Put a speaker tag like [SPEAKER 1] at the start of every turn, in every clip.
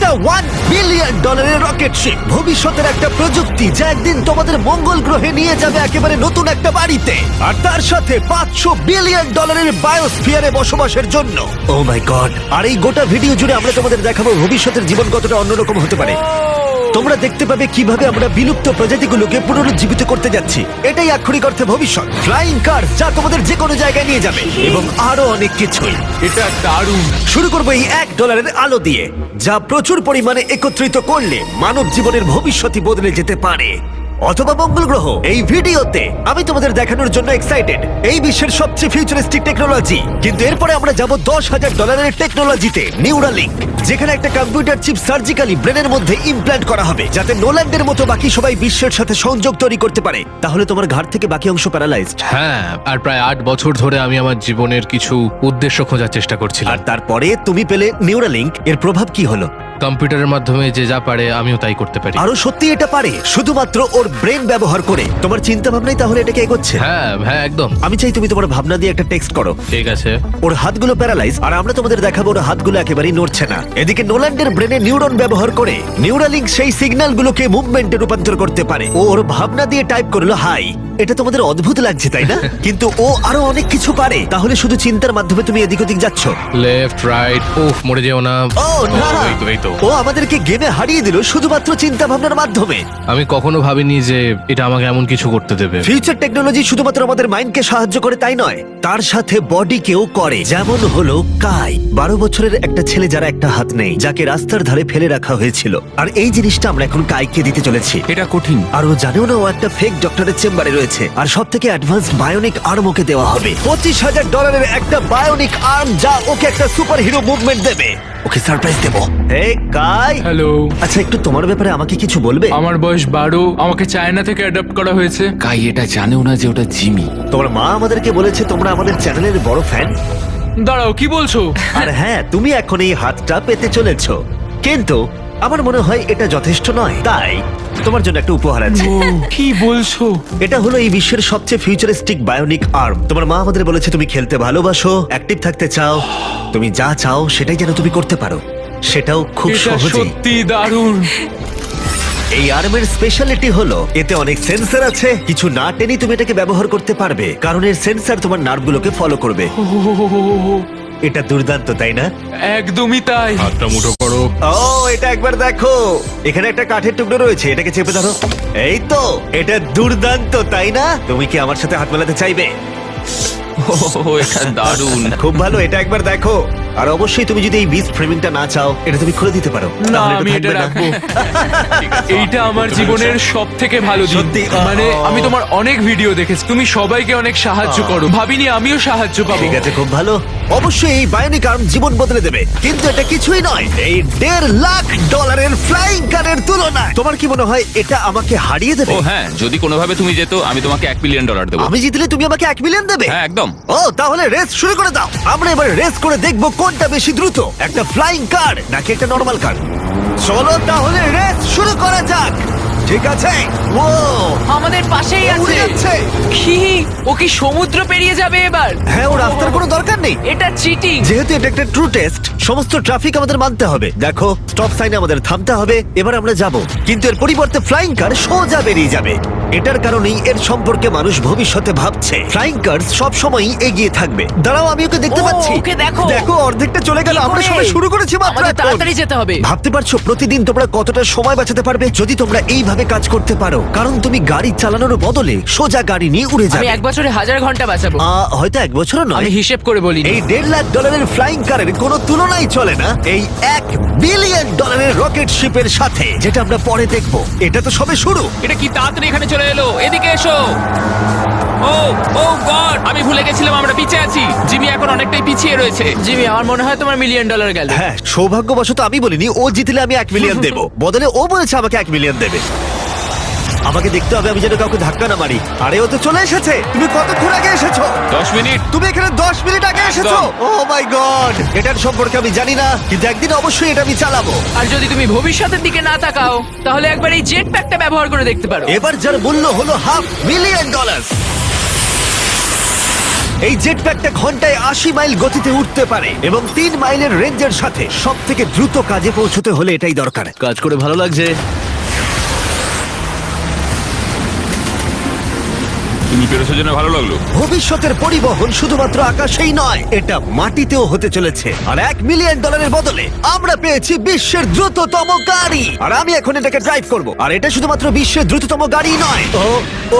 [SPEAKER 1] একটা $1 billion rocket ship, ভবিষ্যতের একটা প্রযুক্তি যা একদিন তোমাদের মঙ্গল গ্রহে নিয়ে যাবে একেবারে নতুন একটা বাড়িতে, আর তার সাথে $500 বিলিয়ন বায়োস্ফিয়ারে বসবাসের জন্য। ও মাই গড! আর এই গোটা ভিডিও জুড়ে আমরা তোমাদের দেখাবো ভবিষ্যতের জীবন কতটা অন্যরকম হতে পারে। তোমরা দেখতে পাবে কিভাবে আমরা বিলুপ্ত প্রজাতিগুলোকে পুনরুজ্জীবিত করতে যাচ্ছি। এটাই আক্ষরিক অর্থে ভবিষ্যৎ। ফ্লাইং কার যা তোমাদের যে কোনো জায়গায় নিয়ে যাবে, এবং আরো অনেক কিছুই।
[SPEAKER 2] এটা দারুণ।
[SPEAKER 1] শুরু করবো এই $1 আলো দিয়ে, যা প্রচুর পরিমাণে একত্রিত করলে মানব জীবনের ভবিষ্যৎই বদলে যেতে পারে, অথবা মঙ্গল গ্রহ। এই ভিডিওতে আমি তোমাদের দেখানোর জন্য এক্সাইটেড এই বিশ্বের সবচেয়ে ফিউচারিস্টিক টেকনোলজি। কিন্তু এরপরে আমরা যাব $10,000 টেকনোলজিতে, নিউরালিঙ্ক, যেখানে একটা কম্পিউটার চিপ সার্জিক্যালি ব্রেনের মধ্যে ইমপ্ল্যান্ট করা হবে, যাতে নোল্যান্ডের মতো বাকি সবাই বিশ্বের সাথে সংযোগ তৈরি করতে পারে। তাহলে তোমার ঘাড় থেকে বাকি অংশ প্যারালাইজড।
[SPEAKER 3] হ্যাঁ, আর প্রায় 8 বছর ধরে আমি আমার জীবনের কিছু উদ্দেশ্য খোঁজার চেষ্টা করছিলাম।
[SPEAKER 1] আর তারপরে তুমি পেলে নিউরালিঙ্ক। এর প্রভাব কি হলো?
[SPEAKER 3] কম্পিউটারের মাধ্যমে যে যা পারে আমিও তাই করতে পারি।
[SPEAKER 1] আরো সত্যি এটা পারে, শুধুমাত্র ওর ব্রেন ব্যবহার করে। তোমার চিন্তা ভাবনাই তাহলে এটাকে এগোচ্ছে।
[SPEAKER 3] হ্যাঁ হ্যাঁ, একদম।
[SPEAKER 1] আমি চাই তুমি তোমার ভাবনা দিয়ে একটা টেক্সট করো।
[SPEAKER 3] ঠিক আছে।
[SPEAKER 1] ওর হাতগুলো প্যারালাইজ, আর আমরা তোমাদের দেখাবো ওর হাতগুলো একেবারেই নড়ছে না। এদিকে নোল্যান্ডের ব্রেনে নিউরন ব্যবহার করে নিউরালিঙ্ক সেই সিগন্যালগুলোকে মুভমেন্টে রূপান্তর করতে পারে। ও ওর ভাবনা দিয়ে টাইপ করলো হাই। এটা তোমাদের অদ্ভুত লাগছে তাই না? কিন্তু ও আরো অনেক কিছু পারে। তাহলে শুধু চিন্তার মাধ্যমে তুমি এদিক ওদিক যাচ্ছ।
[SPEAKER 3] লেফট রাইট, উফ, মরে যেও না।
[SPEAKER 1] ও না,
[SPEAKER 3] এই তো।
[SPEAKER 1] ও আমাদেরকে গেমে হারিয়ে দিল শুধুমাত্র চিন্তা ভাবনার মাধ্যমে।
[SPEAKER 3] আমি কখনো ভাবিনি যে এটা আমাকে এমন কিছু করতে দেবে।
[SPEAKER 1] ফিউচার টেকনোলজি শুধুমাত্র আমাদের মাইন্ডকে সাহায্য করে তাই নয়, তার সাথে বডিকেও করে। যেমন হলো কাই, 12 বছরের একটা ছেলে যার একটা হাত নেই, যাকে রাস্তার ধারে ফেলে রাখা হয়েছিল। আর এই জিনিসটা আমরা এখন কাইকে দিতে চলেছি।
[SPEAKER 2] এটা কঠিন।
[SPEAKER 1] আর ও জানেও না ও একটা ফেক ডক্টরের চেম্বারে রয়েছে। আর সব থেকে অ্যাডভান্সড বায়োনিক আর্ম ওকে দেওয়া হবে। $25,000 একটা বায়োনিক আর্ম, যা ওকে একটা সুপার হিরো মুভমেন্ট দেবে। ওকে সারপ্রাইজ দেবো। হে কাই।
[SPEAKER 2] হ্যালো।
[SPEAKER 1] আচ্ছা, একটু তোমার ব্যাপারে আমাকে কিছু বলবে?
[SPEAKER 2] আমার বয়স 12, আমাকে চায়না থেকে অ্যাডাপ্ট করা হয়েছে।
[SPEAKER 4] কাই এটা জানেও না যে ওটা জিমি।
[SPEAKER 1] তোমার মা আমাদেরকে বলেছে তোমরা আমাদের চ্যানেলের বড় ফ্যান।
[SPEAKER 2] দাঁড়াও, কি বলছো?
[SPEAKER 1] আর হ্যাঁ, তুমি এখন এই হাতটা পেতে চলেছো, কিন্তু আমার মনে হয় এটা যথেষ্ট নয়। তাই তোমার জন্য একটা উপহার আছে।
[SPEAKER 2] কি বলছো?
[SPEAKER 1] এটা হলো এই বিশ্বের সবচেয়ে ফিউচারিস্টিক বায়োনিক আর্ম। তোমার মা আমাদের বলেছে তুমি খেলতে ভালোবাসো, অ্যাক্টিভ থাকতে চাও, তুমি যা চাও সেটাই যেন তুমি করতে পারো, সেটাও খুব
[SPEAKER 2] এটা
[SPEAKER 1] সহজেই।
[SPEAKER 2] সত্যি দারুণ।
[SPEAKER 1] এই আর্মের স্পেশালিটি হলো এতে অনেক সেন্সর আছে। কিছু না টেনে তুমি এটাকে ব্যবহার করতে পারবে, কারণ এর সেন্সর তোমার নার্ভগুলোকে ফলো করবে। এটা দুর্দান্ত, তাই না?
[SPEAKER 2] একদমই তাই।
[SPEAKER 3] হাতটা মুঠো করো।
[SPEAKER 1] ও, এটা একবার দেখো। এখানে একটা কাঠের টুকরো রয়েছে, এটাকে চেপে ধরো। এই তো, এটা দুর্দান্ত, তাই না? তুমি কি আমার সাথে হাত মেলাতে চাইবে?
[SPEAKER 4] এটা দারুণ।
[SPEAKER 1] খুব ভালো, এটা একবার দেখো। আর অবশ্যই তুমি যদি এই বিচ ফ্রেমিংটা না চাও, এটা তুমি খুলে দিতে পারো।
[SPEAKER 2] না,
[SPEAKER 1] তাহলে
[SPEAKER 2] আমি এটা
[SPEAKER 1] থাকবে না।
[SPEAKER 2] রাখবো। এইটা আমার জীবনের সব থেকে ভালো দিন।
[SPEAKER 1] সত্যি?
[SPEAKER 2] মানে আমি তোমার অনেক ভিডিও দেখেছি, তুমি সবাইকে অনেক সাহায্য করো। ভাবিনি আমিও সাহায্য পাবো।
[SPEAKER 1] ঠিক আছে, খুব ভালো। অবশ্যই এই বায়োনিক আর্ম জীবন বদলে দেবে, কিন্তু এটা কিছুই নয় এই $1.5 ফ্লাইং কারের তুলনায়। তোমার কি মনে হয় এটা আমাকে হারিয়ে দেবে?
[SPEAKER 4] ও হ্যাঁ, যদি কোনোভাবে তুমি যেত আমি তোমাকে $1 বিলিয়ন দেবো।
[SPEAKER 1] আমি জিতলে তুমি আমাকে $1 মিলিয়ন দেবে?
[SPEAKER 4] হ্যাঁ একদম।
[SPEAKER 1] ও, তাহলে রেস শুরু করে দাও। আমরা এবার রেস করে দেখবো কোনটা বেশি দ্রুত, একটা ফ্লাইং কার নাকি একটা নরমাল কার। চলো তাহলে রেস শুরু করা যাক। ঠিক আছে। ও,
[SPEAKER 5] আমাদের পাশেই
[SPEAKER 1] উড়ে
[SPEAKER 5] আছে।
[SPEAKER 1] যাচ্ছে।
[SPEAKER 5] কি? ও কি সমুদ্র পেরিয়ে যাবে এবার?
[SPEAKER 1] হ্যাঁ, ও রাস্তার কোনো দরকার নেই।
[SPEAKER 5] এটা চিটিং।
[SPEAKER 1] যেহেতু এটা একটা ট্রু টেস্ট, সমস্ত ট্রাফিক আমাদের মানতে হবে। দেখো, স্টপ সাইনে আমাদের থামতে হবে। এবার আমরা যাব, কিন্তু এর পরিবর্তে ফ্লাইং কার সোজা বেরিয়ে যাবে। এটার কারণেই এর সম্পর্কে মানুষ ভবিষ্যতে ভাবছে ফ্লাইং কার সব সময়ই এগিয়ে থাকবে। দাঁড়াও, আমি ওকে দেখতে
[SPEAKER 5] ও,
[SPEAKER 1] পাচ্ছি।
[SPEAKER 5] ওকে দেখো।
[SPEAKER 1] দেখো, অর্ধেকটা চলে গেল।
[SPEAKER 5] কি
[SPEAKER 1] আমরা
[SPEAKER 5] করে?
[SPEAKER 1] সবাই শুরু করেছি মাত্র
[SPEAKER 5] আমাদের
[SPEAKER 1] এখন।
[SPEAKER 5] তাড়াতাড়ি যেতে হবে।
[SPEAKER 1] ভাবতে পারছো প্রতিদিন তোমরা কতটা সময় বাঁচাতে পারবে যদি তোমরা এইভাবে কাজ করতে পারো? কারণ তুমি গাড়ি চালানোর বদলে সোজা গাড়ি নিয়ে উড়ে
[SPEAKER 5] আমি
[SPEAKER 1] যাবে।
[SPEAKER 5] 1 বছরে 1000 ঘন্টা বাঁচাবো।
[SPEAKER 1] হয়তো 1 বছরও নয়।
[SPEAKER 5] আমি হিসেব করে বলি।
[SPEAKER 1] এই $1.5 ফ্লাইং কারের কোনো তুলনাই চলে না এই $1 বিলিয়ন রকেট শিপের সাথে, যেটা আমরা পরে দেখব। এটা তো সবে শুরু।
[SPEAKER 4] এটা কি তাড়াতাড়ি এখানে চলে এলো? এদিকে এসো। ও ও গড, আমি ভুলে গেছিলাম আমরা পিছিয়ে আছি। জিমি এখন অনেকটাই পিছিয়ে রয়েছে।
[SPEAKER 5] জিমি, আমার মনে হয় তোমার $1 মিলিয়ন গেল।
[SPEAKER 1] হ্যাঁ, সৌভাগ্যবশত আমি বলিনি ও জিতলে আমি $1 মিলিয়ন দেবো, বদলে ও বলেছে আমাকে $1 মিলিয়ন দেবে। আমাকে দেখতে হবে আমি যেন কাউকে ধাক্কা না মারি। আরে, ও তো চলে এসেছে। তুমি কতক্ষণ আগে এসেছো?
[SPEAKER 4] 10 মিনিট।
[SPEAKER 1] তুমি এখানে 10 মিনিট আগে এসেছো? ও মাই গড, এটার সম্পর্কে আমি জানি না, কিন্তু একদিন অবশ্যই এটা আমি চালাবো।
[SPEAKER 5] আর যদি তুমি ভবিষ্যতের দিকে না তাকাও, তাহলে একবার এই জেট প্যাকটা ব্যবহার করে দেখতে পারো।
[SPEAKER 1] এবার যার মূল্য হলো $500,000। এই জেট প্যাকটা ঘন্টায় 80 মাইল গতিতে উঠতে পারে এবং 3 মাইলের রেঞ্জের সাথে সব থেকে দ্রুত কাজে পৌঁছতে হলে এটাই দরকার।
[SPEAKER 6] কাজ করে ভালো লাগছে।
[SPEAKER 7] তুমি পেরেছো জেনে ভালো লাগলো।
[SPEAKER 1] ভবিষ্যতের পরিবহন শুধুমাত্র আকাশেই নয়, এটা মাটিতেও হতে চলেছে। আর $1 মিলিয়ন বদলে আমরা পেয়েছি বিশ্বের দ্রুততম গাড়ি, আর আমি এখন এটাকে ড্রাইভ করব। আর এটা শুধুমাত্র বিশ্বের দ্রুততম গাড়ি নয়, ও ও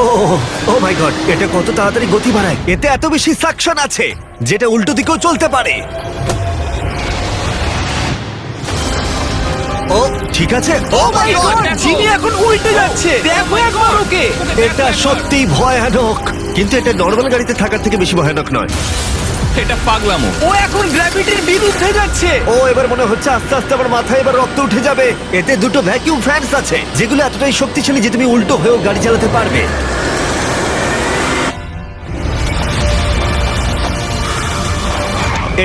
[SPEAKER 1] ও মাই গড, এটা কত তাড়াতাড়ি গতি বাড়ায়। এতে এত বেশি সাকশন আছে যেটা উল্টো দিকেও চলতে পারে। ও ঠিক আছে, ও মাই গড,
[SPEAKER 5] জিমি এখন উল্টে যাচ্ছে, দেখো একবার ওকে।
[SPEAKER 1] এটা সত্যি ভয়ানক, কিন্তু এটা নর্মাল গাড়িতে থাকার থেকে বেশি ভয়ানক নয়।
[SPEAKER 4] এটা পাগলামো।
[SPEAKER 5] ও এখন গ্র্যাভিটির বিরুদ্ধে যাচ্ছে।
[SPEAKER 1] ও এবার মনে হচ্ছে আস্তে আস্তে আমার মাথায় এবার রক্ত উঠে যাবে। এতে দুটো ভ্যাকিউম ফ্যানস আছে যেগুলো এতটাই শক্তিশালী যে তুমি উল্টো হয়েও গাড়ি চালাতে পারবে।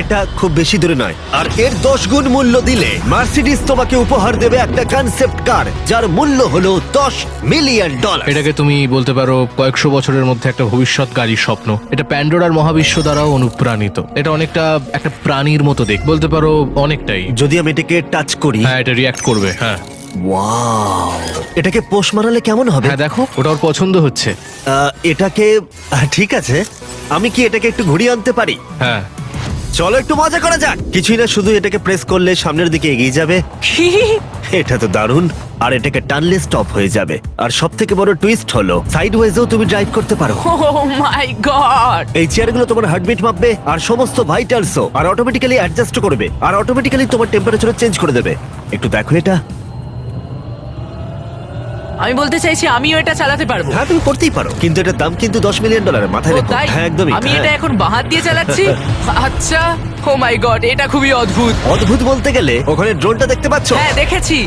[SPEAKER 1] এটা খুব বেশি দূরে নয়, আর এর 10 গুণ মূল্য দিলে মার্সিডিজ তোমাকে উপহার দেবে একটা কনসেপ্ট কার যার মূল্য হলো $10 মিলিয়ন।
[SPEAKER 3] এটাকে তুমি বলতে পারো কয়েকশো বছরের মধ্যে একটা ভবিষ্যৎ গাড়ির স্বপ্ন। এটা প্যান্ডোরার মহাবিশ্ব দ্বারাও অনুপ্রাণিত। এটা অনেকটা একটা প্রাণীর মতো দেখ, বলতে পারো অনেকটাই।
[SPEAKER 1] যদি আমি এটাকে টাচ করি,
[SPEAKER 3] হ্যাঁ, এটা রিয়াক্ট করবে। হ্যাঁ
[SPEAKER 1] ওয়াও, এটাকে পোষ মানালে কেমন হবে?
[SPEAKER 3] হ্যাঁ, দেখো ওটা ওর পছন্দ হচ্ছে।
[SPEAKER 1] এটাকে ঠিক আছে, আমি কি এটাকে একটু ঘুরিয়ে আনতে পারি?
[SPEAKER 3] হ্যাঁ,
[SPEAKER 1] চলো একটু মজা করা যাক। কিছুই না, শুধু এটাকে প্রেস করলে সামনের দিকে এগিয়ে যাবে। এটা তো দারুণ। আর এটাকে টানলে স্টপ হয়ে যাবে। আর সব থেকে বড় টুইস্ট হলো সাইডওয়েজেও তুমি ড্রাইভ করতে পারো।
[SPEAKER 5] ও মাই গড।
[SPEAKER 1] এই চেয়ারগুলো তোমার হার্টবিট মাপবে আর সমস্ত ভাইটালসও, আর অটোমেটিক্যালি অ্যাডজাস্ট করবে, আর অটোমেটিক্যালি তোমার টেম্পারেচার চেঞ্জ করে দেবে। একটু দেখো এটা।
[SPEAKER 5] আমি বলতে চাইছি আমিও এটা চালাতে পারবো।
[SPEAKER 1] হ্যাঁ, তুমি করতেই পারো, কিন্তু এটার দাম কিন্তু $10 মিলিয়ন। মাথায়
[SPEAKER 5] ও
[SPEAKER 1] রেখো।
[SPEAKER 5] তাই?
[SPEAKER 1] হ্যাঁ, একদমই।
[SPEAKER 5] আমি
[SPEAKER 1] হ্যাঁ।
[SPEAKER 5] এটা এখন বাহাত দিয়ে চালাচ্ছি। আচ্ছা, ও মাই গড, এটা খুবই অদ্ভুত।
[SPEAKER 1] অদ্ভুত বলতে গেলে ওখানে ড্রোনটা দেখতে পাচ্ছ?
[SPEAKER 5] হ্যাঁ, দেখেছি।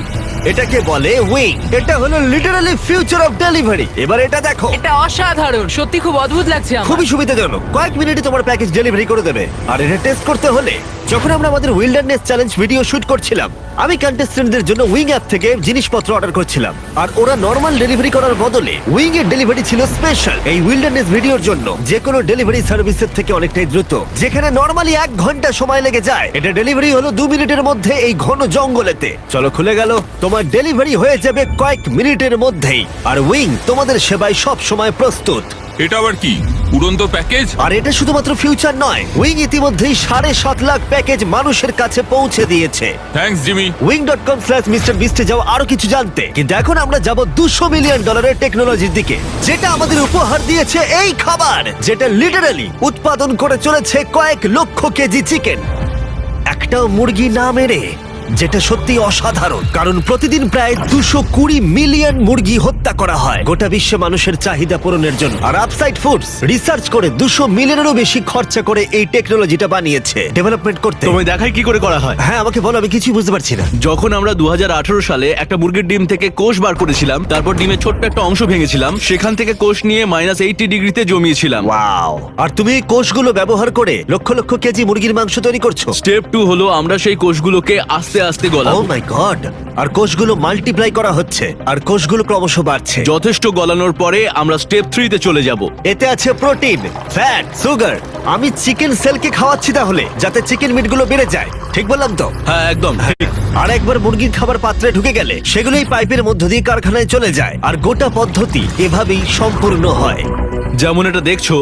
[SPEAKER 1] এটাকে বলে উইং। এটা হলো লিটারালি ফিউচার অফ ডেলিভারি। এবার এটা দেখো,
[SPEAKER 5] এটা অসাধারণ, সত্যি খুব অদ্ভুত লাগছে আমার।
[SPEAKER 1] খুবই সুবিধাজনক। কয়েক মিনিটে তোমার প্যাকেজ ডেলিভারি করে দেবে। আর এটা টেস্ট করতে হলে, যখন আমরা আমাদের উইল্ডারনেস চ্যালেঞ্জ ভিডিও শুট করছিলাম, আমি কন্টেস্টেন্টদের জন্য উইং অ্যাপ থেকে জিনিসপত্র অর্ডার করছিলাম, আর ওরা নর্মাল ডেলিভারি করার বদলে উইং এর ডেলিভারি ছিল স্পেশাল। এই উইল্ডারনেস ভিডিওর জন্য যে কোনো ডেলিভারি সার্ভিসের থেকে অনেকটাই দ্রুত। যেখানে নর্মালি 1 ঘন্টা সময় লেগে যায়, এটা ডেলিভারি হলো 2 মিনিটের মধ্যে এই ঘন জঙ্গলেতে। চলো, খুলে গেল, তোমার ডেলিভারি হয়ে যাবে কয়েক মিনিটের মধ্যেই। আর উইং তোমাদের সেবায় সব সময় প্রস্তুত।
[SPEAKER 7] এটা আবার কি উড়ন্ত প্যাকেজ?
[SPEAKER 1] আর এটা শুধুমাত্র ফিউচার নয়, উইং ইতিমধ্যেই 7.5 লাখ প্যাকেজ মানুষের কাছে পৌঁছে দিয়েছে।
[SPEAKER 7] Thanks Jimmy.
[SPEAKER 1] wing.com/MrBeast যাও আরো কিছু জানতে। কিন্তু এখন আমরা যাব $200 মিলিয়ন টেকনোলজির দিকে, যেটা আমাদের উপহার দিয়েছে এই খাবার, যেটা লিটারালি উৎপাদন করে চলেছে কয়েক লক্ষ কেজি চিকেন একটাও মুরগি না মেরে, যেটা সত্যি অসাধারণ। কারণ প্রতিদিন প্রায় 220 মিলিয়ন মুরগি হত্যা করা হয় গোটা বিশ্বে মানুষের চাহিদা পূরণের জন্য। আর আপসাইড ফুডস রিসার্চ করে 200 মিলিয়নেরও বেশি খরচা করে এই টেকনোলজিটা বানিয়েছে, ডেভেলপমেন্ট করতে।
[SPEAKER 6] তোমায় দেখাই কি করে করা হয়।
[SPEAKER 1] হ্যাঁ, আমাকে বলো, আমি কিছুই বুঝতে পারছি না।
[SPEAKER 6] যখন আমরা 2018 সালে একটা মুরগির ডিম থেকে কোষ বার করেছিলাম, তারপর ডিমের ছোট্ট একটা অংশ ভেঙেছিলাম, সেখান থেকে কোষ নিয়ে -80 ডিগ্রিতে জমিয়েছিলাম।
[SPEAKER 1] ওয়াও! আর তুমি এই কোষগুলো ব্যবহার করে লক্ষ লক্ষ কেজি মুরগির মাংস তৈরি করছো।
[SPEAKER 6] স্টেপ 2 হলো আমরা সেই কোষগুলোকে আস্তে আস্তে
[SPEAKER 1] ও
[SPEAKER 6] গলাবো।
[SPEAKER 1] মাই গড! আর কোষগুলো মাল্টিপ্লাই করা হচ্ছে, আর কোষগুলো ক্রমশ বাড়ছে।
[SPEAKER 6] যথেষ্ট গলানোর পরে আমরা স্টেপ 3 তে চলে যাব।
[SPEAKER 1] এতে আছে প্রোটিন, ফ্যাট, সুগার। আমি চিকেন সেলকে খাওয়াচ্ছি তাহলে, যাতে চিকেন মিটগুলো বেড়ে যায়। ঠিক বললাম তো?
[SPEAKER 6] হ্যাঁ, একদম।
[SPEAKER 1] আর একবার মুরগির খাবার পাত্রে ঢুকে গেলে সেগুলোই পাইপের মধ্য দিয়ে কারখানায় চলে যায়, আর গোটা পদ্ধতি এভাবেই সম্পূর্ণ হয়।
[SPEAKER 6] যেমন এটা দেখছো,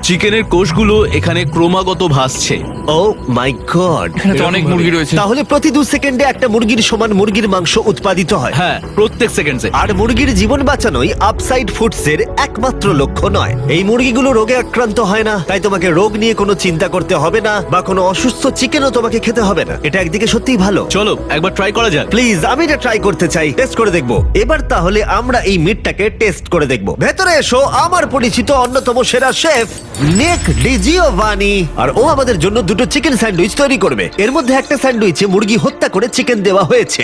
[SPEAKER 6] চিকেনের কোষগুলো এখানে ক্রমাগত ভাসছে।
[SPEAKER 1] ও মাই গড!
[SPEAKER 4] এখানে তো অনেক মুরগি রয়েছে।
[SPEAKER 1] তাহলে প্রতি 2 সেকেন্ডে একটা মুরগির সমান মুরগির মাংস উৎপাদিত হয়।
[SPEAKER 6] হ্যাঁ, প্রত্যেক সেকেন্ডে।
[SPEAKER 1] আর মুরগির জীবন বাঁচানোই আপসাইড ফুডসের একমাত্র লক্ষ্য নয়। এই মুরগিগুলো রোগে আক্রান্ত হয় না, তাই তোমাকে রোগ নিয়ে কোনো চিন্তা করতে হবে না, বা কোনো অসুস্থ চিকেনও তোমাকে খেতে হবে না। এটা একদিকে সত্যিই ভালো।
[SPEAKER 6] চলো একবার ট্রাই করা যাক।
[SPEAKER 1] প্লিজ, আমি এটা ট্রাই করতে চাই, টেস্ট করে দেখবো। এবার তাহলে আমরা এই মিটটাকে টেস্ট করে দেখবো। ভেতরে এসো আমার পরিচিত অন্যতম সেরা শেফ নিক ডিজিওভানি, আর ও আমাদের জন্য দুটো চিকেন স্যান্ডউইচ তৈরি করবে। এর মধ্যে একটা স্যান্ডউইচে মুরগি হত্যা করে চিকেন দেওয়া হয়েছে,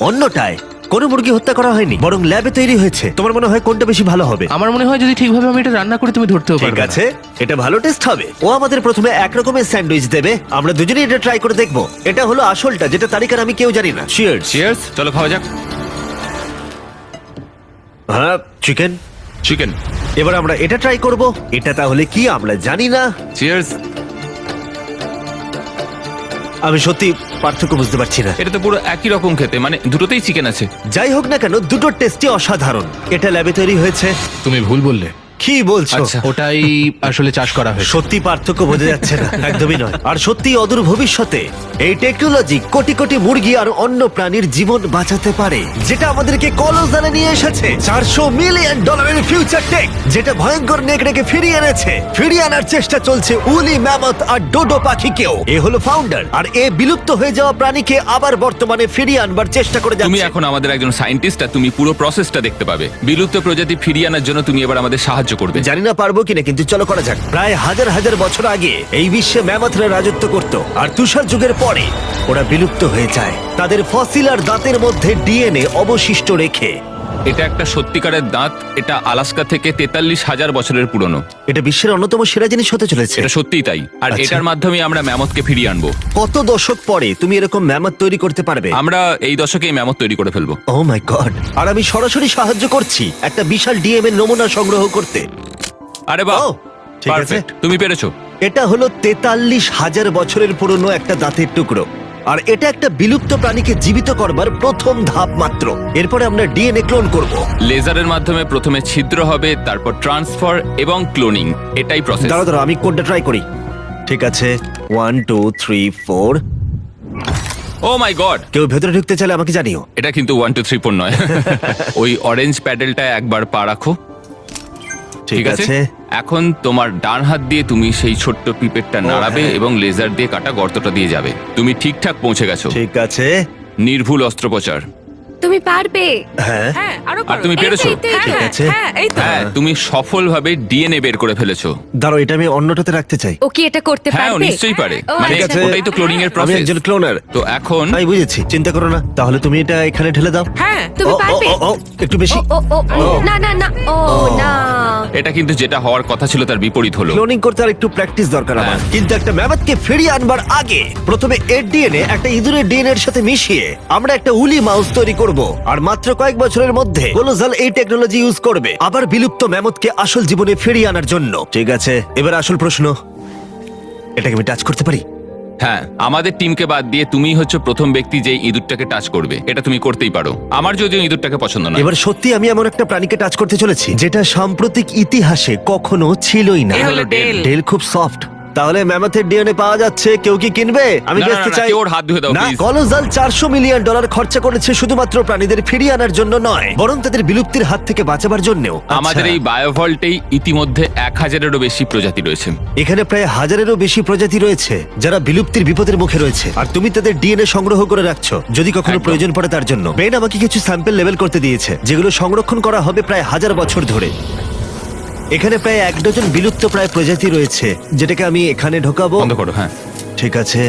[SPEAKER 1] অন্যটায় কোনো মুরগি হত্যা করা হয়নি, বরং ল্যাবে তৈরি হয়েছে। তোমার মনে হয় কোনটা বেশি ভালো হবে?
[SPEAKER 3] আমার মনে হয় যদি ঠিকভাবে আমি এটা রান্না করি তুমি ধরতেও
[SPEAKER 1] ঠিক
[SPEAKER 3] পারবে না।
[SPEAKER 1] আছে, এটা ভালো টেস্ট হবে। ও আমাদের প্রথমে এক রকমের স্যান্ডউইচ দেবে, আমরা দুজনেই এটা ট্রাই করে দেখবো। এটা হলো আসলটা, যেটা তারিকার আমি কেউ জানি না। চিয়ার্স।
[SPEAKER 4] চিয়ার্স, চলো খাওয়া যাক।
[SPEAKER 1] হ্যাঁ, চিকেন।
[SPEAKER 4] চিকেন
[SPEAKER 1] এবার আমরা এটা ট্রাই করব। এটা তাহলে কি আমরা জানি না।
[SPEAKER 4] চিয়ার্স।
[SPEAKER 1] আমি সত্যি পার্থক্য বুঝতে পারছি না।
[SPEAKER 4] এটা তো পুরো একই রকম খেতে, মানে দুটোতেই চিকেন আছে।
[SPEAKER 1] যাই হোক না কেন, দুটোর টেস্টই অসাধারণ। এটা ল্যাবে তৈরি হয়েছে।
[SPEAKER 3] তুমি ভুল বললে,
[SPEAKER 1] কি বলছো?
[SPEAKER 4] আচ্ছা।
[SPEAKER 3] ওটাই আসলে চাষ করা হয়েছে।
[SPEAKER 1] সত্যি পার্থক্য বোঝা যাচ্ছে না, একদমই নয়। আর সত্যি অদূর ভবিষ্যতে এই টেকনোলজি কোটি কোটি মুরগি আর অন্য প্রাণীর জীবন বাঁচাতে পারে, যেটা আমাদেরকে কলোজালে নিয়ে এসেছে। $400 মিলিয়ন ফিউচার টেক, যেটা ভয়ঙ্কর নেকড়েকে ফিরিয়ে এনেছে। ফিরিয়ে আনার চেষ্টা চলছে উলি ম্যামথ আর ডোডো পাখিকেও। এ হলো ফাউন্ডার, আর এ বিলুপ্ত হয়ে যাওয়া প্রাণীকে আবার বর্তমানে ফিরিয়ে আনবার চেষ্টা করে
[SPEAKER 4] তুমি
[SPEAKER 1] যাচ্ছে।
[SPEAKER 4] এখন আমাদের একজন সায়েন্টিস্ট, আর তুমি পুরো প্রসেসটা দেখতে পাবে। বিলুপ্ত প্রজাতি ফিরিয়ে আনার জন্য তুমি এবার আমাদের সাহায্য করবে।
[SPEAKER 1] জানি না পারবো কিনা, কিন্তু চলো করা যাক। প্রায় হাজার হাজার বছর আগে এই বিশ্বে ম্যামথরা রাজত্ব করত, আর তুষার যুগের পরে ওরা বিলুপ্ত হয়ে যায়, তাদের ফসিল আর দাঁতের মধ্যে ডিএনএ অবশিষ্ট রেখে।
[SPEAKER 4] এটা একটা সত্যিকারের দাঁত। এটা আলাস্কা থেকে 43,000 বছরের পুরনো।
[SPEAKER 1] এটা বিশ্বের অন্যতম সেরা জিনিস হতে চলেছে।
[SPEAKER 4] এটা সত্যিই তাই। আর
[SPEAKER 1] আচ্ছা।
[SPEAKER 4] এটার মাধ্যমে আমরা ম্যামথকে ফিরিয়ে আনবো।
[SPEAKER 1] কত দশক পরে তুমি এরকম ম্যামথ তৈরি করতে পারবে?
[SPEAKER 4] আমরা এই দশকে ম্যামথ তৈরি করে ফেলবো।
[SPEAKER 1] ও মাই গড! আর আমি সরাসরি সাহায্য করছি একটা বিশাল ডিএম এর নমুনা সংগ্রহ করতে।
[SPEAKER 4] আরে বাহ,
[SPEAKER 1] ও, ঠিক আছে।
[SPEAKER 4] পারফেক্ট, তুমি পেরেছো।
[SPEAKER 1] এটা হলো 43,000 বছরের পুরনো একটা দাঁতের টুকরো, আর এটা একটা বিলুপ্ত প্রাণীকে জীবিত করবার প্রথম ধাপ মাত্র। এরপরে আমরা ডিএনএ ক্লোন করব।
[SPEAKER 4] লেজারের মাধ্যমে প্রথমে ছিদ্র হবে, তারপর ট্রান্সফার এবং ক্লোনিং। এটাই প্রসেস।
[SPEAKER 1] দাঁড়াও দাঁড়াও, আমি কোডটা ট্রাই করি। ঠিক আছে, 1 2 3 4।
[SPEAKER 4] ও মাই গড,
[SPEAKER 1] কেউ ভেতরে ঢুকতে চাইলে আমাকে জানিও।
[SPEAKER 4] এটা কিন্তু 1 2 3 4 নয়। ওই অরেঞ্জ প্যাডেলটা একবার পা রাখো।
[SPEAKER 1] ঠিক আছে।
[SPEAKER 4] এখন তোমার ডান হাত দিয়ে তুমি সেই ছোট্ট পিপেটটা নাড়াবে
[SPEAKER 1] হ্যাঁ।
[SPEAKER 4] এবং লেজার দিয়ে কাটা গর্তটা দিয়ে যাবে। তুমি ঠিকঠাক পৌঁছে গেছো।
[SPEAKER 1] ঠিক আছে।
[SPEAKER 4] নির্ভুল অস্ত্রোপচার।
[SPEAKER 8] তুমি পারবে।
[SPEAKER 1] হ্যাঁ,
[SPEAKER 5] হ্যাঁ, আরো
[SPEAKER 4] আর তুমি পেরেছো।
[SPEAKER 1] ঠিক আছে।
[SPEAKER 5] হ্যাঁ, এই তো।
[SPEAKER 4] হ্যাঁ, তুমি সফলভাবে ডিএনএ বের করে ফেলেছো।
[SPEAKER 1] দাঁড়াও, এটা আমি অন্যটাতে রাখতে চাই।
[SPEAKER 8] ও কি এটা করতে
[SPEAKER 4] হ্যাঁ, ও
[SPEAKER 8] পারবে?
[SPEAKER 4] নিশ্চয়ই পারে।
[SPEAKER 8] ও,
[SPEAKER 4] মানে
[SPEAKER 1] ঠিক আছে।
[SPEAKER 4] ওটাই তো ক্লোনিং এর
[SPEAKER 1] আমি
[SPEAKER 4] প্রসেস।
[SPEAKER 1] একজন ক্লোনার।
[SPEAKER 4] তো এখন
[SPEAKER 1] আমি বুঝেছি, চিন্তা করো না। তাহলে তুমি এটা এখানে ঢেলে দাও।
[SPEAKER 5] হ্যাঁ,
[SPEAKER 8] তুমি
[SPEAKER 1] ও, ও,
[SPEAKER 8] পারবে।
[SPEAKER 1] ও, ও, একটু বেশি।
[SPEAKER 8] ও ও ও না না না ও না।
[SPEAKER 4] এটা কিন্তু যেটা হওয়ার কথা ছিল তার বিপরীত হলো।
[SPEAKER 1] ক্লোনিং করতে আর একটু প্র্যাকটিস দরকার আমার।
[SPEAKER 4] হ্যাঁ।
[SPEAKER 1] কিন্তু একটা ম্যামথকে ফিরিয়ে আনবার আগে প্রথমে এর ডিএনএ একটা ইঁদুরের ডিএনএ এর সাথে মিশিয়ে আমরা একটা উলি মাউস তৈরি করব। আর মাত্র কয়েক বছরের মধ্যে কোলোজাল এই টেকনোলজি ইউজ করবে আবার বিলুপ্ত ম্যামথকে আসল জীবনে ফিরিয়ে আনার জন্য। ঠিক আছে, এবার আসল প্রশ্ন, এটাকে আমি টাচ করতে পারি?
[SPEAKER 4] হ্যাঁ, আমাদের টিমকে বাদ দিয়ে তুমিই হচ্ছে প্রথম ব্যক্তি যে ইঁদুরটাকে টাচ করবে। এটা তুমি করতেই পারো। আমার যদিও ইঁদুরটাকে পছন্দ নয়।
[SPEAKER 1] এবার সত্যি আমি এমন একটা প্রাণীকে টাচ করতে চলেছি যেটা সাম্প্রতিক ইতিহাসে কখনো ছিলই না।
[SPEAKER 5] এ হলো ডেল।
[SPEAKER 1] ডেল খুব সফট। তাহলে ম্যামথের ডিএনএ পাওয়া যাচ্ছে, কেউ কি কিনবে? আমি
[SPEAKER 4] না, না,
[SPEAKER 1] বেচতে
[SPEAKER 4] না,
[SPEAKER 1] চাই।
[SPEAKER 4] কেউ ওর হাত ধুয়ে দাও,
[SPEAKER 1] না,
[SPEAKER 4] please।
[SPEAKER 1] কলোজাল $400 মিলিয়ন খরচা করেছে শুধুমাত্র প্রাণীদের ফিরিয়ে আনার জন্য নয়, বরং তাদের বিলুপ্তির হাত থেকে বাঁচাবার জন্যও।
[SPEAKER 4] আমাদের
[SPEAKER 1] আচ্ছা,
[SPEAKER 4] এই বায়োভল্টেই ইতিমধ্যে 1000-এরও বেশি প্রজাতি রয়েছে।
[SPEAKER 1] এখানে প্রায় 1000-এরও বেশি প্রজাতি রয়েছে যারা বিলুপ্তির বিপদের মুখে রয়েছে, আর তুমি তাদের ডিএনএ সংগ্রহ করে রাখছো যদি কখনো
[SPEAKER 4] একদম।
[SPEAKER 1] প্রয়োজন পড়ে তার জন্য। বেন আমাকে কিছু স্যাম্পল লেভেল করতে দিয়েছে যেগুলো সংরক্ষণ করা হবে প্রায় 1000 বছর ধরে। এখানে প্রায় 1 ডজন বিলুপ্ত প্রায় প্রজাতি রয়েছে, যেটাকে আমি এখানে ঢোকাবো।
[SPEAKER 4] বন্ধ করো। হ্যাঁ,
[SPEAKER 1] ঠিক আছে।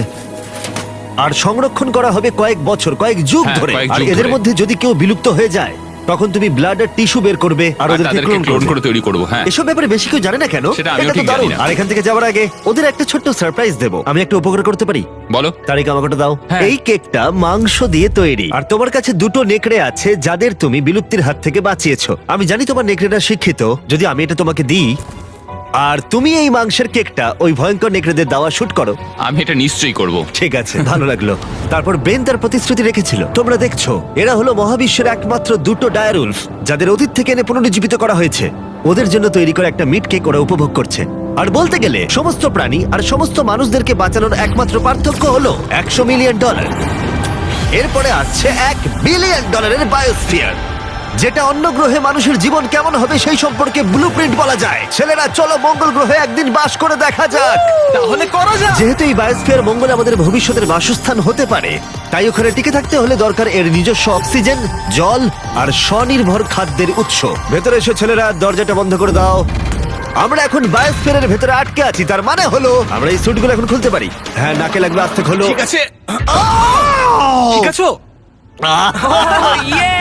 [SPEAKER 1] আর সংরক্ষণ করা হবে কয়েক বছর, কয়েক যুগ
[SPEAKER 4] হ্যাঁ,
[SPEAKER 1] ধরে।
[SPEAKER 4] কয়েক
[SPEAKER 1] আর
[SPEAKER 4] যুগ
[SPEAKER 1] এদের
[SPEAKER 4] ধরে।
[SPEAKER 1] মধ্যে যদি কেউ বিলুপ্ত হয়ে যায় তখন তুমি ব্লাড আর টিস্যু বের করবে আর
[SPEAKER 4] আর
[SPEAKER 1] ওদেরকে
[SPEAKER 4] তাদেরকে
[SPEAKER 1] ক্লোন
[SPEAKER 4] ক্লোন
[SPEAKER 1] করবে।
[SPEAKER 4] করে তৈরি করবো। হ্যাঁ,
[SPEAKER 1] এসব ব্যাপারে বেশি কেউ জানে না কেন?
[SPEAKER 4] সেটা আমিও
[SPEAKER 1] এটা তো
[SPEAKER 4] ঠিক জানি
[SPEAKER 1] দারুণ।
[SPEAKER 4] না।
[SPEAKER 1] আর এখান থেকে যাওয়ার আগে ওদের একটা ছোট্ট সারপ্রাইজ দেবো। আমি একটা উপকার করতে পারি?
[SPEAKER 4] বলো।
[SPEAKER 1] তারিখ আমাকে ওটা দাও।
[SPEAKER 4] হ্যাঁ।
[SPEAKER 1] এই কেকটা মাংস দিয়ে তৈরি, আর তোমার কাছে দুটো নেকড়ে আছে যাদের তুমি বিলুপ্তির হাত থেকে বাঁচিয়েছো। আমি জানি তোমার নেকড়েরা শিক্ষিত। যদি আমি এটা তোমাকে দিই আর তুমি এই মাংসের কেকটা ওই ভয়ঙ্কর নেকড়েদের দাওয়া শুট করো।
[SPEAKER 4] আমি এটা নিশ্চয়ই করব।
[SPEAKER 1] ঠিক আছে, ভালো লাগলো। তারপর বেন তার প্রতিশ্রুতি রেখেছিল। তোমরা দেখছো, এরা হলো মহাবিশ্বের একমাত্র দুটো ডায়ারউলফ যাদের অতীত থেকে এনে পুনরুজ্জীবিত করা হয়েছে। ওদের জন্য তৈরি করা একটা মিট কেক ওরা উপভোগ করছে। আর বলতে গেলে সমস্ত প্রাণী আর সমস্ত মানুষদেরকে বাঁচানোর একমাত্র পার্থক্য হলো $100 মিলিয়ন। এরপরে আসছে $1 বিলিয়ন বায়োস্ফিয়ার, যেটা অন্য গ্রহে মানুষের জীবন কেমন হবে সেই সম্পর্কে ব্লুপ্রিন্ট বলা যায়। ছেলেরা, চলো মঙ্গল গ্রহে একদিন বাস করে দেখা যাক।
[SPEAKER 5] তাহলে করো যা।
[SPEAKER 1] যেহেতু এই বায়োস্ফিয়ার মঙ্গলে আমাদের ভবিষ্যতের বাসস্থান হতে পারে, তাই ওখানে টিকে থাকতে হলে দরকার এর নিজস্ব অক্সিজেন, জল আর স্বনির্ভর খাদ্যের উৎস। ভেতরে এসো ছেলেরা, দরজাটা বন্ধ করে দাও। আমরা এখন বায়োস্ফিয়ারের ভেতরে আটকে আছি, তার মানে হলো আমরা এই স্যুটগুলো এখন খুলতে পারি। হ্যাঁ, নাকে লাগবে, আস্তে খোলো।
[SPEAKER 6] ঠিক আছে,
[SPEAKER 1] ঠিক
[SPEAKER 6] আছো?
[SPEAKER 5] ইয়ে!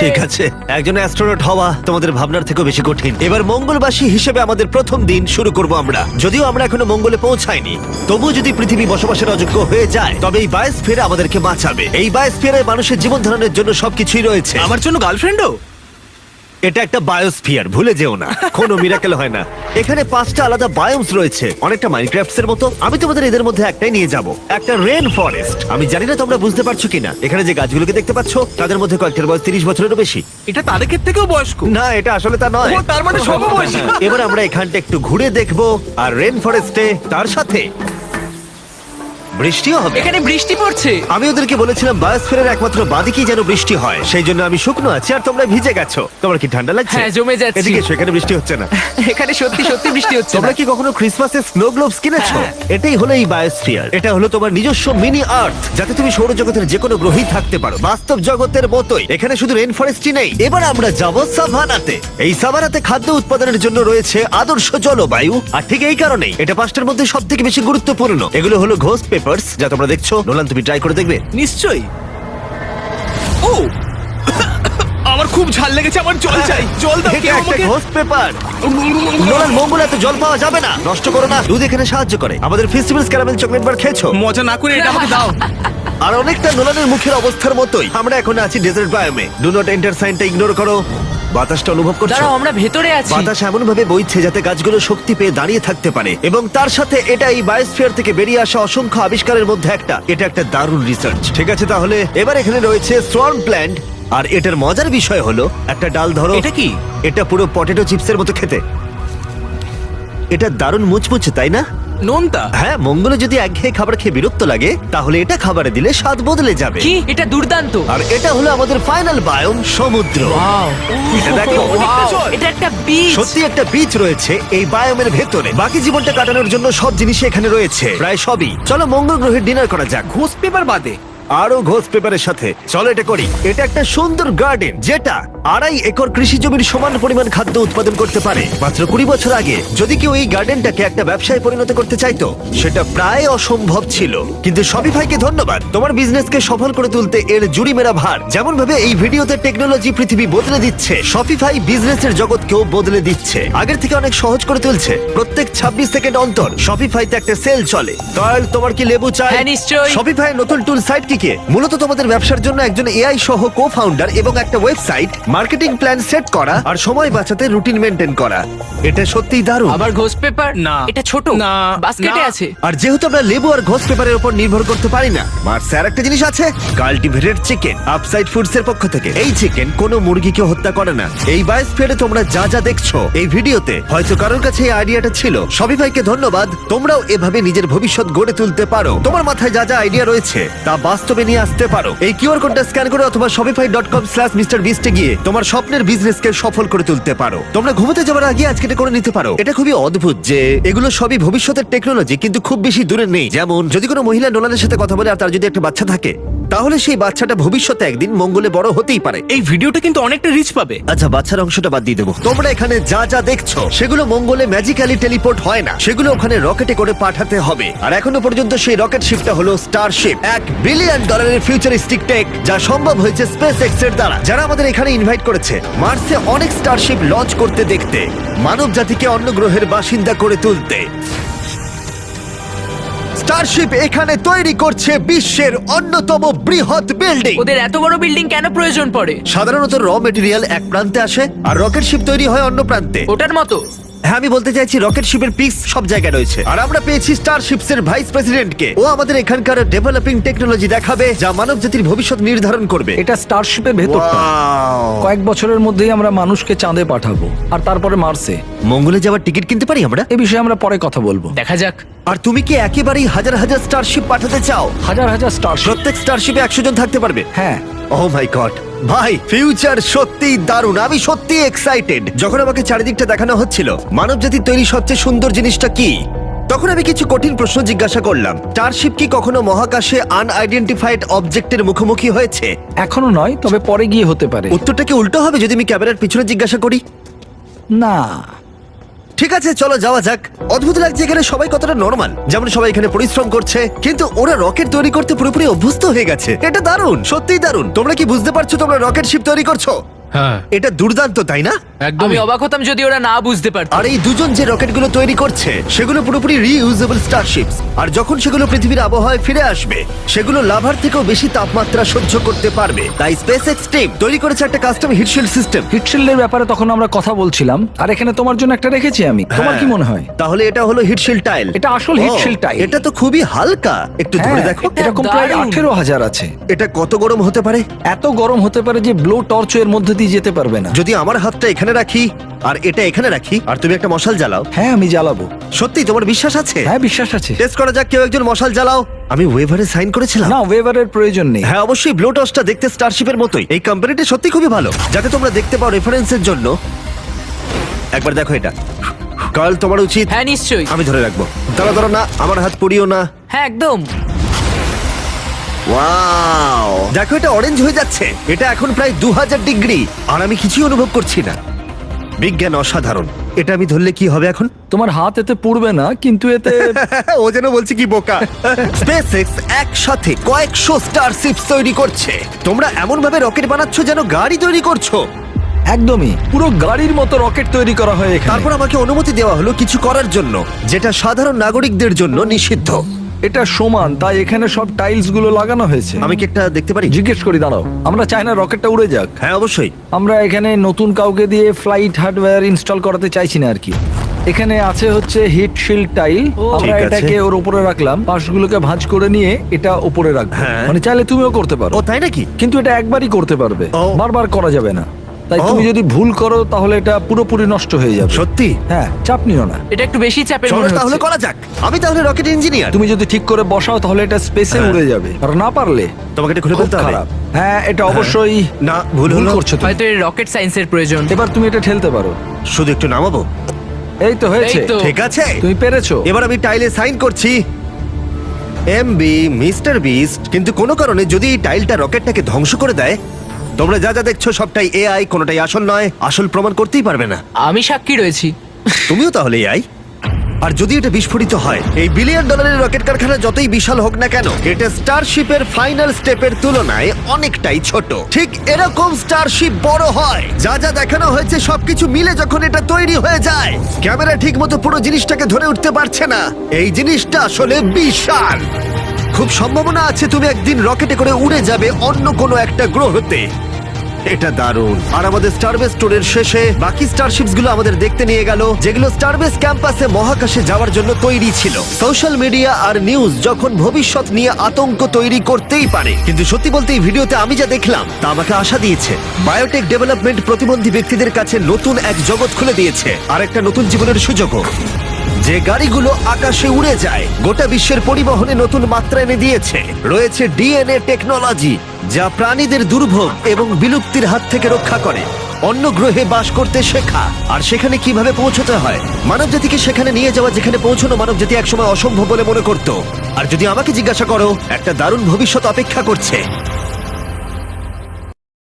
[SPEAKER 1] ঠিক আছে, একজন অ্যাস্ট্রোনট হওয়া তোমাদের ভাবনার থেকেও বেশি কঠিন। এবার মঙ্গলবাসী হিসেবে আমাদের প্রথম দিন শুরু করব আমরা। যদিও আমরা এখনো মঙ্গলে পৌঁছাইনি, তবু যদি পৃথিবী বসবাসের অযোগ্য হয়ে যায় তবে এই বায়োস্ফিয়ার আমাদেরকে বাঁচাবে। এই বায়োস্ফিয়ারে মানুষের জীবন ধারণের জন্য সবকিছুই রয়েছে।
[SPEAKER 6] আমার জন্য গার্লফ্রেন্ডও?
[SPEAKER 1] এটা একটা বায়োস্ফিয়ার, ভুলে যেও না, কোনো মিরাকেল হয় না। এখানে 5টা আলাদা বায়োমস রয়েছে, অনেকটা মাইনক্রাফটস এর মতো। আমি তোমাদের এদের মধ্যে একটাই নিয়ে যাব, একটা রেন ফরেস্ট। আমি জানি না তোমরা বুঝতে পারছো কিনা, এখানে যে গাছগুলোকে দেখতে পাচ্ছ তাদের মধ্যে কয়েকটার বয়স 30 বছরেরও বেশি।
[SPEAKER 4] এটা তারেকের থেকেও বয়স্ক।
[SPEAKER 1] না, এটা আসলে তা নয়।
[SPEAKER 4] তার মানে সমবয়সী।
[SPEAKER 1] এবার আমরা এখানটা একটু ঘুরে দেখবো, আর রেন ফরেস্টে তার সাথে বৃষ্টিও হবে।
[SPEAKER 5] এখানে বৃষ্টি পড়ছে।
[SPEAKER 1] আমি ওদেরকে বলেছিলাম বায়োস্ফিয়ারের একমাত্র বাদিকেই যেন বৃষ্টি হয়, সেই জন্য আমি শুকনো আছি আর তোমরা ভিজে গেছো। তোমার কি ঠান্ডা লাগছে?
[SPEAKER 5] হ্যাঁ, জমে যাচ্ছি।
[SPEAKER 1] এদিকে এসো, এখানে বৃষ্টি হচ্ছে না।
[SPEAKER 5] এখানে সত্যি সত্যি বৃষ্টি হচ্ছে
[SPEAKER 1] তোমরা
[SPEAKER 5] না।
[SPEAKER 1] কি কখনো ক্রিসমাসে স্নো গ্লোবস কিনেছো? এটাই হলো এই বায়োস্ফিয়ার। এটা হলো তোমার নিজস্ব মিনি আর্থ, যাতে তুমি সৌরজগতের যে কোনো গ্রহেই থাকতে পারো, বাস্তব জগতের মতোই। এখানে শুধু রেন ফরেস্টই নেই, এবার আমরা যাব সাভানাতে। এই সাভানাতে খাদ্য উৎপাদনের জন্য রয়েছে আদর্শ জলবায়ু, আর ঠিক এই কারণেই এটা 5টার মধ্যে সবথেকে বেশি গুরুত্বপূর্ণ। এগুলো হলো ঘোস্ট পেপারস, যা তোমরা দেখছো। নোলান, তুমি ট্রাই করে দেখবে?
[SPEAKER 4] নিশ্চয়ই। ও আমার খুব ঝাল লেগেছে, আমার জল চাই, জল দাও
[SPEAKER 1] এটা
[SPEAKER 4] কেউ
[SPEAKER 1] একটা
[SPEAKER 4] আমাকে।
[SPEAKER 1] Ghost paper. নোলান, মঙ্গলে এত জল পাওয়া যাবে না, নষ্ট করো না। দুধ এখানে সাহায্য করে। আমাদের ফেস্টিভ্যালস ক্যারামেল চকলেট বার খেয়েছো?
[SPEAKER 4] মজা না করে এটা আমাকে দাও।
[SPEAKER 1] আর অনেকটা নোলানের মুখের অবস্থার মতোই আমরা এখন আছি ডেজার্ট বায়োমে। ডু নট এন্টার সাইনটা ইগনোর করো। বাতাসটা অনুভব করছো?
[SPEAKER 5] দাঁড়াও, আমরা ভেতরে আছি।
[SPEAKER 1] বাতাস এমন ভাবে বইছে যাতে গাছগুলো শক্তি পেয়ে দাঁড়িয়ে থাকতে পারে, এবং তার সাথে এটা এই বায়োস্ফিয়ার থেকে বেরিয়ে আসা অসংখ্য আবিষ্কারের মধ্যে একটা। এটা একটা দারুণ রিসার্চ। ঠিক আছে, তাহলে এবার এখানে রয়েছে সোয়ার্ম প্ল্যান্ট, আর এটার মজার বিষয় হলো একটা ডাল ধরো।
[SPEAKER 4] এটা কি?
[SPEAKER 1] এটা পুরো পটেটো চিপসের মতো খেতে। এটা দারুণ মুচমুচে, তাই না?
[SPEAKER 4] নোনতা।
[SPEAKER 1] হ্যাঁ, মঙ্গলে যদি একঘেয়ে খাবার খেয়ে বিরক্ত লাগে, তাহলে এটা খাবারে দিলে স্বাদ বদলে যাবে।
[SPEAKER 5] কি, এটা দুর্দান্ত।
[SPEAKER 1] আর এটা হলো আমাদের ফাইনাল বায়োম, সমুদ্র। এটা দেখো,
[SPEAKER 5] এটা একটা বিচ।
[SPEAKER 1] সত্যি একটা বিচ রয়েছে এই বায়োমের ভেতরে। বাকি জীবনটা কাটানোর জন্য সব জিনিসই এখানে রয়েছে, প্রায় সবই। চলো মঙ্গল গ্রহে ডিনার করা যাক।
[SPEAKER 4] ঘোস্ট পেপার বাদে
[SPEAKER 1] আরো ঘোষ পেপারের সাথে চলো এটা করি। এটা একটা সুন্দর গার্ডেন, যেটা 2.5 একর কৃষি জমির সমান পরিমাণ খাদ্য উৎপাদন করতে পারে। মাত্র 20 বছর আগে যদি কেউ এই গার্ডেনটাকে একটা ব্যবসায় পরিণত করতে চাইতো, সেটা প্রায় অসম্ভব ছিল। কিন্তু শপিফাইকে ধন্যবাদ, তোমার বিজনেসকে সফল করে তুলতে এর জুড়ি মেরা ভার। যেমন ভাবে এই ভিডিওতে টেকনোলজি পৃথিবী বদলে দিচ্ছে, শপিফাই বিজনেসের জগৎকেও বদলে দিচ্ছে। আগের থেকে অনেক সহজ করে তুলছে। প্রত্যেক 26 সেকেন্ড অন্তর শপিফাইতে একটা সেল চলে। কার্ল, তোমার কি লেবু চাই?
[SPEAKER 5] হ্যাঁ, নিশ্চয়ই।
[SPEAKER 1] শপিফাই নতুন টুল সাইট কি মূলত তোমাদের ব্যবসার জন্য একজন এআই সহ কো-ফাউন্ডার এবং একটা ওয়েবসাইট, মার্কেটিং প্ল্যান সেট করা আর সময় বাঁচাতে রুটিন মেনটেন করা। এটা সত্যিই দারুণ।
[SPEAKER 5] আবার ঘোস্ট পেপার?
[SPEAKER 4] না।
[SPEAKER 5] এটা ছোট।
[SPEAKER 4] না।
[SPEAKER 5] বাস্কেটে
[SPEAKER 4] না।
[SPEAKER 5] আছে।
[SPEAKER 1] আর যেহেতু আমরা লেবু আর ঘোষ পেপারের উপর নির্ভর করতে পারি না, মার্সে আর একটা জিনিস আছে, কাল্টিভেটেড চিকেন, আপসাইড ফুডস এর পক্ষ থেকে। এই চিকেন কোনো মুরগিকে হত্যা করে না। এই বায়োস্ফিয়ারে তোমরা যা যা দেখছো এই ভিডিওতে, হয়তো কারোর কাছে এই আইডিয়াটা ছিল। শপিফাইকে ধন্যবাদ, তোমরাও এভাবে নিজের ভবিষ্যৎ গড়ে তুলতে পারো। তোমার মাথায় যা যা আইডিয়া রয়েছে তা বাস্তবে নিয়ে আসতে পারো। এই কিউআর কোডটা স্ক্যান করে অথবা shopify.com/mrbeast এ গিয়ে তোমার স্বপ্নের বিজনেসকে সফল করে তুলতে পারো। তোমরা ঘুমোতে যাওয়ার আগে আজকে এটা করে নিতে পারো। এটা খুবই অদ্ভুত যে এগুলো সবই ভবিষ্যতের টেকনোলজি, কিন্তু খুব বেশি দূরে নেই। যেমন যদি কোনো মহিলা নোলানের সাথে কথা বলে আর তার যদি একটা বাচ্চা থাকে, তাহলে সেই বাচ্চাটা ভবিষ্যতে একদিন মঙ্গলে বড় হতেই পারে।
[SPEAKER 4] এই ভিডিওটা কিন্তু অনেকটা রিচ পাবে।
[SPEAKER 1] আচ্ছা, বাচ্চার অংশটা বাদ দিয়ে দেবো। তোমরা এখানে যা যা দেখছো সেগুলো মঙ্গলে ম্যাজিক্যালি টেলিপোর্ট হয় না, সেগুলো ওখানে রকেটে করে পাঠাতে হবে। আর এখনো পর্যন্ত সেই রকেট শিপটা হলো স্টারশিপ, $1 বিলিয়ন ফিউচারিস্টিক টেক, যা সম্ভব হয়েছে স্পেস এক্স এর দ্বারা, যারা আমাদের এখানে ইনভাইট করেছে মার্সে অনেক স্টারশিপ লঞ্চ করতে দেখতে, মানব জাতিকে অন্য গ্রহের বাসিন্দা করে তুলতে। স্টারশিপ এখানে তৈরি করছে বিশ্বের অন্যতম বৃহৎ বিল্ডিং।
[SPEAKER 5] ওদের এত বড় বিল্ডিং কেন প্রয়োজন পড়ে?
[SPEAKER 1] সাধারণত র মেটেরিয়াল এক প্রান্তে আসে আর রকেট শিপ তৈরি হয় অন্য প্রান্তে।
[SPEAKER 5] ওটার মতো?
[SPEAKER 1] হ্যাঁ, আমি বলতে চাইছি রকেট শিপের পিক্স সব জায়গায় রয়েছে। আর আমরা পেয়েছি স্টারশিপস এর ভাইস প্রেসিডেন্টকে। ও আমাদের এখানকার ডেভেলপিং টেকনোলজি দেখাবে যা মানব জাতির ভবিষ্যৎ নির্ধারণ করবে।
[SPEAKER 9] এটা স্টারশিপের ভেতরটা।
[SPEAKER 1] Wow!
[SPEAKER 9] কয়েক বছরের মধ্যেই আমরা মানুষকে চাঁদে পাঠাবো, আর তারপরে মার্সে।
[SPEAKER 1] মঙ্গলে যাওয়ার টিকিট কিনতে পারি আমরা?
[SPEAKER 9] এ বিষয়ে আমরা পরে কথা বলবো।
[SPEAKER 5] দেখা যাক।
[SPEAKER 1] আর তুমি কি একেবারেই হাজার হাজার স্টারশিপ পাঠাতে চাও?
[SPEAKER 9] হাজার হাজার স্টারশিপ।
[SPEAKER 1] প্রত্যেক স্টারশিপে 100 জন থাকতে পারবে?
[SPEAKER 9] হ্যাঁ।
[SPEAKER 1] ও মাই গড ভাই, ফিউচার সত্যিই দারুণ। আমি সত্যি এক্সাইটেড। যখন আমাকে চারিদিকটা দেখানো হচ্ছিল মানব জাতির তৈরি সবচেয়ে সুন্দর জিনিসটা কি, তখন আমি কিছু কঠিন প্রশ্ন জিজ্ঞাসা করলাম। স্টারশিপ কি কখনো মহাকাশে আনআইডেন্টিফাইড অবজেক্টের মুখোমুখি হয়েছে?
[SPEAKER 9] এখনো নয়, তবে পরে গিয়ে হতে পারে।
[SPEAKER 1] উত্তরটা কি উল্টো হবে যদি আমি ক্যামেরার পিছনে জিজ্ঞাসা করি?
[SPEAKER 9] না।
[SPEAKER 1] ঠিক আছে, চলো যাওয়া যাক। অদ্ভুত লাগছে এখানে সবাই কতটা নরমাল। যেমন সবাই এখানে পরিশ্রম করছে, কিন্তু ওরা রকেট তৈরি করতে পুরোপুরি অভ্যস্ত হয়ে গেছে। এটা দারুণ, সত্যিই দারুণ। তোমরা কি বুঝতে পারছো তোমরা রকেট শিপ তৈরি করছো?
[SPEAKER 3] হ্যাঁ
[SPEAKER 1] এটা দুর্দান্ত, তাই না?
[SPEAKER 5] আমি
[SPEAKER 3] একদমই।
[SPEAKER 5] অবাক হতাম যদি ওরা না বুঝতে পারতো।
[SPEAKER 1] আর এই দুজন যে রকেটগুলো তৈরি করছে সেগুলো পুরোপুরি রিইউজেবল স্টারশিপস। আর যখন সেগুলো পৃথিবীর আবহাওয়ায় ফিরে আসবে সেগুলো লাভার থেকেও বেশি তাপমাত্রা সহ্য করতে পারবে। তাই স্পেসএক্স টিম তৈরি করেছে একটা কাস্টম হিটশিল্ড সিস্টেম।
[SPEAKER 9] হিটশিল্ডের ব্যাপারে তখন আমরা কথা বলছিলাম, আর এখানে তোমার জন্য একটা রেখেছি আমি। তোমার কি মনে হয়?
[SPEAKER 1] তাহলে এটা হলো হিটশিল্ড টাইল।
[SPEAKER 9] এটা আসল হিটশিল্ড টাইল।
[SPEAKER 1] এটা তো খুবই হালকা, একটু ধরে দেখো।
[SPEAKER 9] এরকম প্রায়
[SPEAKER 5] দারুণ।
[SPEAKER 9] 18,000 আছে।
[SPEAKER 1] এটা কত গরম হতে পারে?
[SPEAKER 9] এত গরম হতে পারে যে ব্লো টর্চ এর মধ্যে দিয়ে যেতে পারবে না।
[SPEAKER 1] যদি আমার হাতটা এখানে রাখি আর এটা এখানে রাখি আর তুমি একটা মশাল জ্বালাও,
[SPEAKER 9] হ্যাঁ আমি জ্বালাবো।
[SPEAKER 1] সত্যি তোমার বিশ্বাস আছে?
[SPEAKER 9] হ্যাঁ বিশ্বাস আছে।
[SPEAKER 1] টেস্ট করা যাক, কেউ একজন মশাল জ্বালাও। আমি ওয়েভারে সাইন করেছিলাম।
[SPEAKER 9] না ওয়েভারের প্রয়োজন নেই।
[SPEAKER 1] হ্যাঁ অবশ্যই, ব্লো টসটা দেখতে স্টারশিপের মতোই। এই কোম্পানিটা সত্যি খুবই ভালো। যাতে তোমরা দেখতে পাও রেফারেন্সের জন্য একবার দেখো এটা। কাল তোমার উচিত।
[SPEAKER 5] হ্যাঁ নিশ্চয়ই।
[SPEAKER 1] আমি ধরে রাখবো। দাঁড়া না, আমার হাত পুড়িও না।
[SPEAKER 5] হ্যাঁ একদম।
[SPEAKER 1] ওয়াও, দেখো এটা অরেঞ্জ হয়ে যাচ্ছে। এটা এখন প্রায় 2000 ডিগ্রি আর আমি কিছুই অনুভব করছি না। বিজ্ঞান অসাধারণ। এটা আমি ধরলে কি হবে এখন?
[SPEAKER 9] তোমার হাত এতে পুড়বে না, কিন্তু এতে
[SPEAKER 1] ও যেন বলছে কি বোকা। স্পেসএক্স একসাথে কয়েকশো স্টারশিপস তৈরি করছে। তোমরা এমন ভাবে রকেট বানাচ্ছ যেন গাড়ি তৈরি করছো।
[SPEAKER 9] একদমই পুরো গাড়ির মতো রকেট তৈরি করা হয় এখানে।
[SPEAKER 1] তারপর আমাকে অনুমতি দেওয়া হলো কিছু করার জন্য যেটা সাধারণ নাগরিকদের জন্য নিষিদ্ধ।
[SPEAKER 9] এটা সমান, তাই এখানে সব টাইলস গুলো লাগানো হয়েছে।
[SPEAKER 1] আমি কি একটা দেখতে পারি?
[SPEAKER 9] জিজ্ঞেস করি, দাঁড়াও। আমরা চাই না রকেটটা উড়ে যাক।
[SPEAKER 1] হ্যাঁ অবশ্যই।
[SPEAKER 9] আমরা এখানে নতুন কাউকে দিয়ে ফ্লাইট হার্ডওয়্যার ইনস্টল করাতে চাইছি না আর কি। এখানে আছে হচ্ছে হিট শিল্ড টাইল। আমরা
[SPEAKER 1] ঠিক আছে।
[SPEAKER 9] এটাকে ওর উপরে রাখলাম, পাশগুলোকে ভাঁজ করে নিয়ে এটা উপরে রাখবো।
[SPEAKER 1] হ্যাঁ।
[SPEAKER 9] মানে চাইলে তুমিও করতে পারো,
[SPEAKER 1] ও তাই নাকি?
[SPEAKER 9] কিন্তু এটা একবারই করতে পারবে,
[SPEAKER 1] ও।
[SPEAKER 9] বারবার করা যাবে না। তাই
[SPEAKER 1] ও।
[SPEAKER 9] তুমি যদি ভুল করো তাহলে এটা পুরোপুরি নষ্ট হয়ে যাবে।
[SPEAKER 1] সত্যি?
[SPEAKER 9] হ্যাঁ, চাপ নিও না।
[SPEAKER 5] এটা একটু বেশি চাপের
[SPEAKER 1] চলো
[SPEAKER 5] মনে
[SPEAKER 1] তাহলে
[SPEAKER 5] হচ্ছে।
[SPEAKER 1] করা যাক। আমি তাহলে রকেট ইঞ্জিনিয়ার।
[SPEAKER 9] তুমি যদি ঠিক করে বসাও তাহলে এটা স্পেসে
[SPEAKER 1] হ্যাঁ।
[SPEAKER 9] উড়ে যাবে, আর না পারলে
[SPEAKER 1] তোমাকে এটা খুলে
[SPEAKER 9] খুব
[SPEAKER 1] ফেলতে হবে।
[SPEAKER 9] খারাপ। হ্যাঁ, এটা অবশ্যই
[SPEAKER 1] না, ভুল
[SPEAKER 9] ভুল
[SPEAKER 1] হলো।
[SPEAKER 9] করছো তুমি।
[SPEAKER 5] হয়তো এর রকেট সায়েন্সের প্রয়োজন।
[SPEAKER 9] এবার তুমি এটা ঠেলতে পারো।
[SPEAKER 1] শুধু একটু নামাবো।
[SPEAKER 9] এই তো হয়েছে।
[SPEAKER 5] এই তো।
[SPEAKER 1] ঠিক আছে,
[SPEAKER 9] তুমি পেরেছো।
[SPEAKER 1] এবার আমি টাইলে সাইন করছি। MB mister beast. কিন্তু কোনো কারণে যদি এই টাইলটা রকেটটাকে ধ্বংস করে দেয়, তোমরা যা যা দেখছো সবটাই এআই, কোনোটাই আসল নয়। আসল প্রমাণ করতেই পারবে না।
[SPEAKER 5] আমি সাক্ষী রয়েছি।
[SPEAKER 1] তুমিও তাহলে এআই। আর যদি এটা বিস্ফোরিত হয়, এই $1 বিলিয়ন রকেট কারখানা যতই বিশাল হোক না কেন, এটা স্টারশিপের ফাইনাল স্টেপের তুলনায় অনেকটাই ছোট। ঠিক এরকম স্টারশিপ বড় হয়। যা যা দেখানো হয়েছে সবকিছু মিলে যখন এটা তৈরি হয়ে যায়, ক্যামেরা ঠিক মতো পুরো জিনিসটাকে ধরে উঠতে পারছে না। এই জিনিসটা আসলে বিশাল। খুব সম্ভাবনা আছে তুমি একদিন রকেটে করে উড়ে যাবে অন্য কোনো একটা গ্রহতে। এটা দারুণ। আর আমাদের স্টারবেস ট্যুরের শেষে বাকি স্টারশিপস গুলো আমাদের দেখতে নিয়ে গেল, যেগুলো স্টারবেস ক্যাম্পাসে মহাকাশে যাওয়ার জন্য তৈরি ছিল। সোশ্যাল মিডিয়া আর নিউজ যখন ভবিষ্যৎ নিয়ে আতঙ্ক তৈরি করতেই পারে, কিন্তু সত্যি বলতে এই ভিডিওতে আমি যা দেখলাম তা আমাকে আশা দিয়েছে। বায়োটেক ডেভেলপমেন্ট প্রতিবন্ধী ব্যক্তিদের কাছে নতুন এক জগৎ খুলে দিয়েছে, আর একটা নতুন জীবনের সুযোগও। যে গাড়িগুলো আকাশে উড়ে যায়, গোটা বিশ্বের পরিবহনে নতুন মাত্রা এনে দিয়েছে। রয়েছে ডিএনএ টেকনোলজি, যা প্রাণীদের দুর্ভোগ এবং বিলুপ্তির হাত থেকে রক্ষা করে। অন্য গ্রহে বাস করতে শেখা, আর সেখানে কিভাবে পৌঁছতে হয়। মানবজাতিকে সেখানে নিয়ে যাওয়া যেখানে পৌঁছানো মানবজাতি একসময় অসম্ভব বলে মনে করত। আর যদি আমাকে জিজ্ঞাসা করো, একটা দারুণ ভবিষ্যৎ অপেক্ষা করছে।